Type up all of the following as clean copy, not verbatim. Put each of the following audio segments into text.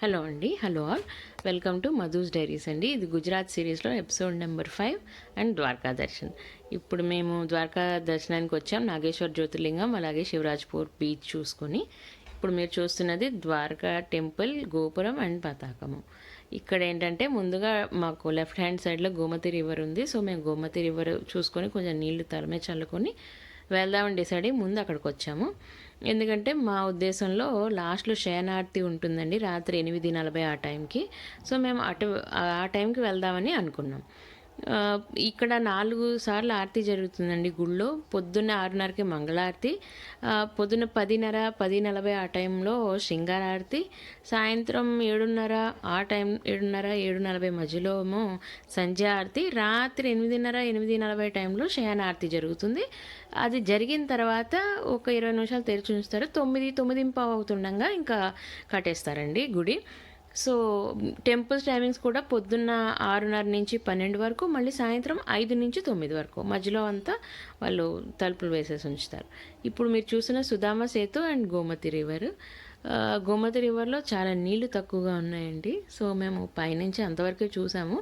Hello అండి, hello all. Welcome to Madhu's diaries అండి. ఇది గుజరాత్ సిరీస్లో episode number 5 and Dwarka darshan. ఇప్పుడు మేము ద్వారకా దర్శనానికి వచ్చాం. నాగేశ్వర్ జ్యోతిర్లింగం అలాగే శివరాజ్పూర్ బీచ్ చూసుకొని. ఇప్పుడు మీరు చూస్తున్నది ద్వారకా టెంపుల్ గోపురం అండ్ పతాకము. ఇక్కడ ఏంటంటే ముందుగా మాకు లెఫ్ట్ హ్యాండ్ సైడ్లో గోమతి రివర్ ఉంది. సో మేము గోమతి రివర్ చూసుకొని కొంచెం నీళ్లు తలమే చల్లుకొని వెళ్దామని డిసైడ్ అయ్యి ముందు అక్కడికి వచ్చాము. ఎందుకంటే మా ఉద్దేశంలో లాస్ట్లో శయనార్తి ఉంటుందండి, రాత్రి 8:40 ఆ టైంకి. సో మేము ఆ టైంకి వెళ్దామని అనుకున్నాం. ఇక్కడ 4 సార్లు ఆరతి జరుగుతుందండి గుళ్ళో. పొద్దున్న 6:30కి మంగళారతి, పొద్దున్న 10:30, 10:40 ఆ టైంలో శృంగారారతి, సాయంత్రం 7:30 ఆ టైం 7:30, 7:40 మధ్యలో ఏమో సంధ్యా ఆరతి, రాత్రి 8:30, 8:40 టైంలో శయనారతి జరుగుతుంది. అది జరిగిన తర్వాత ఒక 20 నిమిషాలు తెరిచి ఉంచుతారు. 9, 9:15 అవుతుండగా ఇంకా కట్టేస్తారండి గుడి. సో టెంపుల్స్ టైమింగ్స్ కూడా పొద్దున్న 6:30 నుంచి 12 వరకు, మళ్ళీ సాయంత్రం 5 నుంచి 9 వరకు, మధ్యలో అంతా వాళ్ళు తలుపులు వేసేసి ఉంచుతారు. ఇప్పుడు మీరు చూసిన సుధామ సేతు అండ్ గోమతి రివర్. గోమతి రివర్లో చాలా నీళ్లు తక్కువగా ఉన్నాయండి. సో మేము పైనుంచి అంతవరకే చూసాము.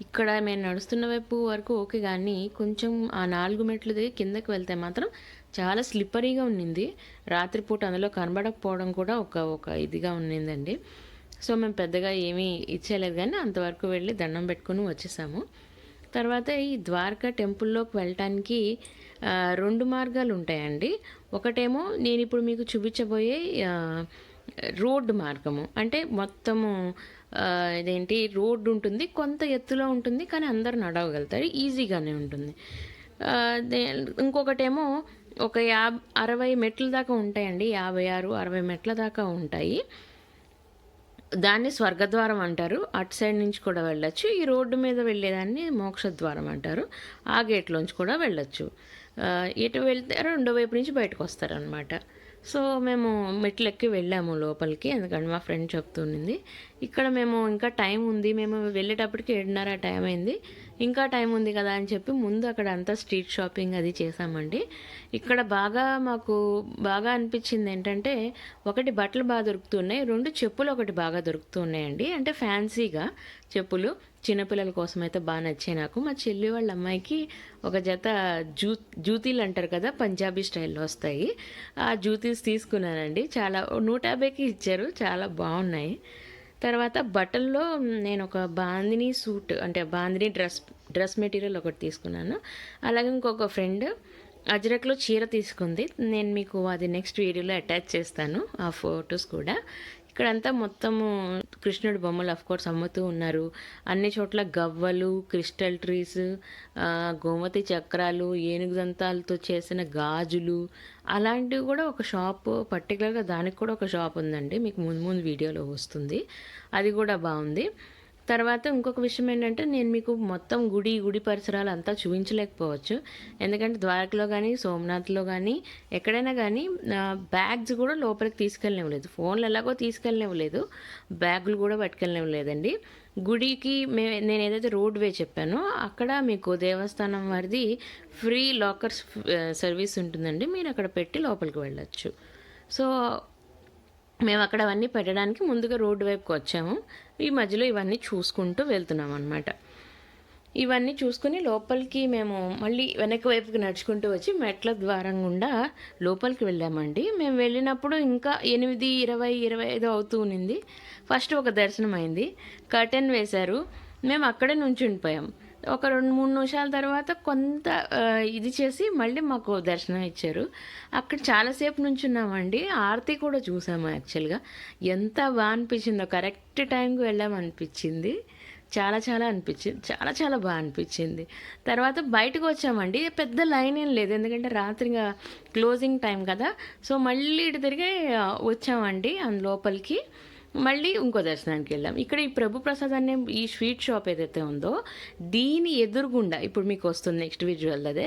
ఇక్కడ మేము నడుస్తున్న వైపు వరకు ఓకే, కానీ కొంచెం ఆ 4 మెట్లు దిగి కిందకి వెళ్తే మాత్రం చాలా స్లిప్పరీగా ఉన్నింది. రాత్రిపూట అందులో కనబడకపోవడం కూడా ఒక ఇదిగా ఉన్నిందండి. సో మేము పెద్దగా ఏమీ ఇచ్చేయలేదు, కానీ అంతవరకు వెళ్ళి దండం పెట్టుకుని వచ్చేసాము. తర్వాత ఈ ద్వారకా టెంపుల్లోకి వెళ్ళటానికి 2 మార్గాలు ఉంటాయండి. ఒకటేమో నేను ఇప్పుడు మీకు చూపించబోయే రోడ్డు మార్గము. అంటే మొత్తము ఇదేంటి రోడ్డు ఉంటుంది, కొంత ఎత్తులో ఉంటుంది, కానీ అందరు నడవగలుగుతారు, ఈజీగానే ఉంటుంది. ఇంకొకటేమో ఒక 60 మెట్ల దాకా ఉంటాయండి. 56, 60 మెట్ల దాకా ఉంటాయి. దాన్ని స్వర్గద్వారం అంటారు. అటు సైడ్ నుంచి కూడా వెళ్ళొచ్చు. ఈ రోడ్డు మీద వెళ్ళేదాన్ని మోక్షద్వారం అంటారు. ఆ గేట్లోంచి కూడా వెళ్ళొచ్చు. ఎటు వెళ్తే రెండో వైపు నుంచి బయటకు వస్తారనమాట. సో మేము మెట్లు ఎక్కి వెళ్ళాము లోపలికి, ఎందుకంటే మా ఫ్రెండ్ చెప్తుంది. ఇక్కడ మేము ఇంకా టైం ఉంది, మేము వెళ్ళేటప్పటికి 7:30 టైం అయింది, ఇంకా టైం ఉంది కదా అని చెప్పి ముందు అక్కడ అంతా స్ట్రీట్ షాపింగ్ అది చేసామండి. ఇక్కడ మాకు బాగా అనిపించింది ఏంటంటే, ఒకటి బట్టలు బాగా దొరుకుతున్నాయి, 2 చెప్పులు ఒకటి బాగా దొరుకుతున్నాయండి. అంటే ఫ్యాన్సీగా చెప్పులు చిన్నపిల్లల కోసం అయితే బాగా నచ్చాయి నాకు. మా చెల్లి వాళ్ళ అమ్మాయికి ఒక జత జూతీలు అంటారు కదా, పంజాబీ స్టైల్లో వస్తాయి, ఆ జూతీస్ తీసుకున్నానండి. చాలా 150కి ఇచ్చారు, చాలా బాగున్నాయి. తర్వాత బట్టల్లో నేను ఒక బాందిని సూట్, అంటే బాందిని డ్రెస్ మెటీరియల్ ఒకటి తీసుకున్నాను. అలాగే ఇంకొక ఫ్రెండ్ అజ్రక్లో చీర తీసుకుంది. నేను మీకు అది నెక్స్ట్ వీడియోలో అటాచ్ చేస్తాను, ఆ ఫొటోస్ కూడా. ఇక్కడంతా మొత్తము కృష్ణుడి బొమ్మలు కోర్స్ అమ్ముతూ ఉన్నారు. అన్ని చోట్ల గవ్వలు, క్రిస్టల్ ట్రీస్, గోమతి చక్రాలు, ఏనుగు దంతాలతో చేసిన గాజులు, అలాంటివి కూడా ఒక షాప్, పర్టికులర్గా దానికి కూడా ఒక షాప్ ఉందండి, మీకు ముందు వీడియోలో వస్తుంది. అది కూడా బాగుంది. తర్వాత ఇంకొక విషయం ఏంటంటే, నేను మీకు మొత్తం గుడి పరిసరాలు అంతా చూపించలేకపోవచ్చు. ఎందుకంటే ద్వారకలో కానీ సోమనాథ్లో కానీ ఎక్కడైనా కానీ బ్యాగ్స్ కూడా లోపలికి తీసుకెళ్ళనివ్వలేదు. ఫోన్లు ఎలాగో తీసుకెళ్ళనివ్వలేదు, బ్యాగులు కూడా పట్టుకెళ్ళనివ్వలేదండి. గుడికి నేను ఏదైతే రోడ్ వే చెప్పానో అక్కడ మీకు దేవస్థానం వారిది ఫ్రీ లాకర్స్ సర్వీస్ ఉంటుందండి. మీరు అక్కడ పెట్టి లోపలికి వెళ్ళచ్చు. సో మేము అక్కడ అవన్నీ పెట్టడానికి ముందుగా రోడ్డు వైపుకి వచ్చాము. ఈ మధ్యలో ఇవన్నీ చూసుకుంటూ వెళ్తున్నాం అనమాట. ఇవన్నీ చూసుకుని లోపలికి మేము మళ్ళీ వెనక వైపుకి నడుచుకుంటూ వచ్చి మెట్ల ద్వారం గుండా లోపలికి వెళ్ళామండి. మేము వెళ్ళినప్పుడు ఇంకా 8:20, 25 అవుతూ ఉన్నింది. ఫస్ట్ ఒక దర్శనం అయింది, కర్టెన్ వేశారు, మేము అక్కడే ఉండిపోయాం. ఒక 2-3 నిమిషాల తర్వాత కొంత ఇది చేసి మళ్ళీ మాకు దర్శనం ఇచ్చారు. అక్కడ చాలాసేపు నుంచున్నామండి. ఆరతి కూడా చూసాము. యాక్చువల్గా ఎంత బాగా అనిపించిందో, కరెక్ట్ టైంకి వెళ్ళామనిపించింది. చాలా బాగా అనిపించింది. తర్వాత బయటకు వచ్చామండి. పెద్ద లైన్ ఏం లేదు, ఎందుకంటే రాత్రిగా క్లోజింగ్ టైం కదా. సో మళ్ళీ ఇటు తిరిగి వచ్చామండి లోపలికి. మళ్ళీ ఇంకో దర్శనానికి వెళ్ళాం. ఇక్కడ ఈ ప్రభు ప్రసాద్ అనే ఈ స్వీట్ షాప్ ఏదైతే ఉందో దీని ఎదురుగుండా, ఇప్పుడు మీకు వస్తుంది నెక్స్ట్ విజువల్ అదే,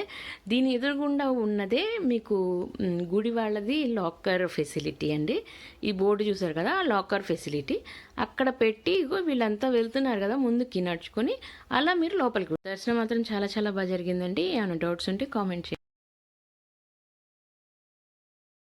దీని ఎదురుగుండా ఉన్నదే మీకు గుడి వాళ్ళది లాకర్ ఫెసిలిటీ అండి. ఈ బోర్డు చూసారు కదా, ఆ లాకర్ ఫెసిలిటీ అక్కడ పెట్టి వీళ్ళంతా వెళ్తున్నారు కదా ముందుకి నడుచుకొని, అలా మీరు లోపలికి. దర్శనం మాత్రం చాలా బాగా జరిగిందండి. ఏమైనా డౌట్స్ ఉంటే కామెంట్ చేయండి.